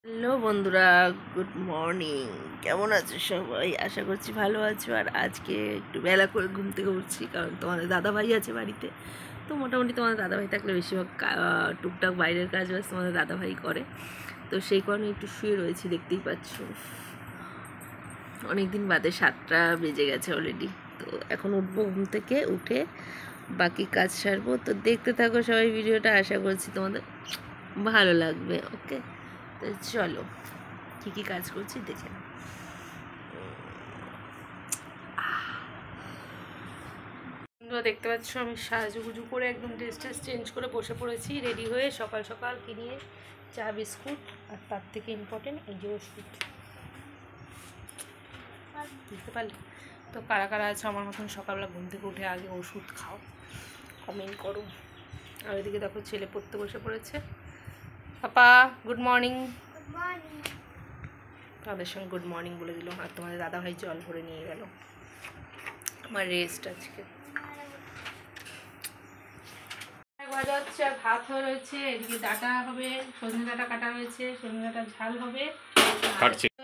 Hello বন্ধুরা, good morning. কেমন আছো সবাই? আশা করছি ভালো আছো। আর আজকে একটু বেলা করে ঘুম থেকে উঠছি, কারণ তোমাদের দাদাভাই আছে বাড়িতে। তো মোটামুটি তোমাদের দাদাভাই থাকলে বেশিরভাগ টুকটাক বাইরের কাজ বাজ তোমাদের দাদাভাই করে। তো সেই কারণে একটু শুয়ে রয়েছি, দেখতেই পাচ্ছ। অনেকদিন বাদে 7টা বেজে গেছে অলরেডি। তো এখন উঠবো, ঘুম থেকে উঠে বাকি কাজ সারবো। তো দেখতে থাকো সবাই ভিডিওটা, আশা করছি তোমাদের ভালো লাগবে। ওকে, তো চলো কী কী কাজ করছি দেখে নাও। বন্ধুরা দেখতে পাচ্ছ আমি সাজুগুজু করে একদম ড্রেস চেঞ্জ করে বসে পড়েছি, রেডি হয়ে। সকাল সকাল কিনিয়ে চা বিস্কুট, আর তার থেকে ইম্পর্টেন্ট এই যে ওষুধ। বুঝতে পারলে তো? কারা কারা আছে আমার মতন সকালবেলা ঘুম থেকে উঠে আগে ওষুধ খাও? কমেন্ট করো। আর এদিকে দেখো ছেলে পড়তে বসে পড়েছে। পাপা গুড মর্নিং। তাদের সঙ্গে গুড মর্নিং বলে দিল। আর তোমাদের দাদাভাই জল ভরে নিয়ে গেল। আমার রেস্ট আজকে। ভাজা হচ্ছে আর ভাত হয়ে রয়েছে। এদিকে ডাটা হবে, সজনে ডাটা কাটা হয়েছে, সজনে ডাটা ঝাল হবে।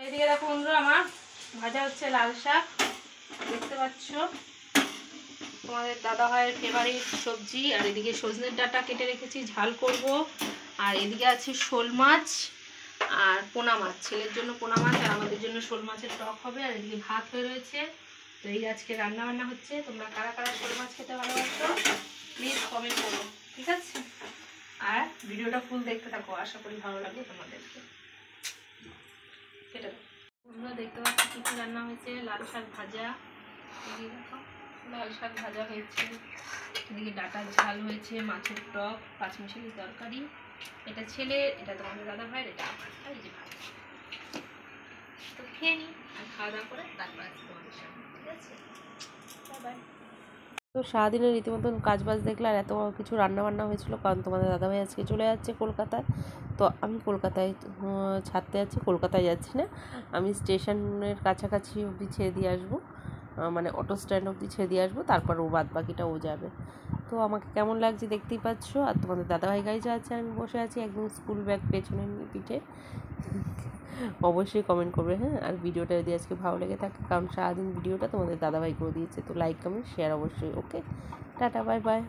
এদিকে দেখো বন্ধুরা, আমার ভাজা হচ্ছে লাল শাক, দেখতে পাচ্ছ, তোমাদের দাদাভাইয়ের ফেভারিট সবজি। আর এদিকে সজনের ডাটা কেটে রেখেছি, ঝাল করব। আর এদিকে আছে শোল মাছ আর পোনা মাছ। ছেলের জন্য পোনা মাছ আর আমাদের জন্য শোল মাছের টক হবে। আর এদিকে ভাত হয়ে রয়েছে। তো এই আজকে রান্না বান্না হচ্ছে। তোমরা কারা কারা শোল মাছ খেতে ভালোবাসো প্লিজ কমেন্ট করো, ঠিক আছে? আর ভিডিওটা ফুল দেখতে থাকো, আশা করি ভালো লাগবে তোমাদেরকে। কেটে দাও। তোমরা দেখতে পাচ্ছ কী কী রান্না হয়েছে। লাল শাক ভাজা, এদিকে দেখো লাল শাক ভাজা হয়েছে। এদিকে ডাটার ঝাল হয়েছে, মাছের টক, পাঁচমিশালি তরকারি। এটা ছেলে, এটা তোমাদের দাদা ভাইয়ের, এটা আমার। আর এই যে ভাত। তো খেয়ে নিই আর খাওয়া দাওয়া করে তারপর আছি তোমাদের সামনে, ঠিক আছে? Bye bye. তো সারাদিনের রীতিমতন কাজ বাজ দেখলে, আর এত কিছু রান্না বান্না হয়েছিল, কারণ তোমাদের দাদাভাই আজকে চলে যাচ্ছে কলকাতায়। তো আমি কলকাতায় ছাড়তে যাচ্ছি, কলকাতায় যাচ্ছি না, আমি স্টেশনের কাছাকাছি অবধি ছেড়ে দিয়ে আসবো, মানে অটো স্ট্যান্ড অবধি ছেড়ে দিয়ে আসবো, তারপর ও বাদ বাকিটা ও যাবে। তো আমাকে কেমন লাগছে দেখতেই পাচ্ছ। আর তোমাদের দাদাভাই গাড়ি যাচ্ছে, আমি বসে আছি একদম স্কুল ব্যাগ পেছনে নিয়ে পিঠে। অবশ্যই কমেন্ট করবে, হ্যাঁ? আর ভিডিওটা যদি আজকে ভালো লেগে থাকে, কারণ সারাদিন ভিডিওটা তোমাদের দাদাভাই করে দিয়েছে, তো লাইক কমেন্ট শেয়ার অবশ্যই। ওকে, টাটা, বাই বাই।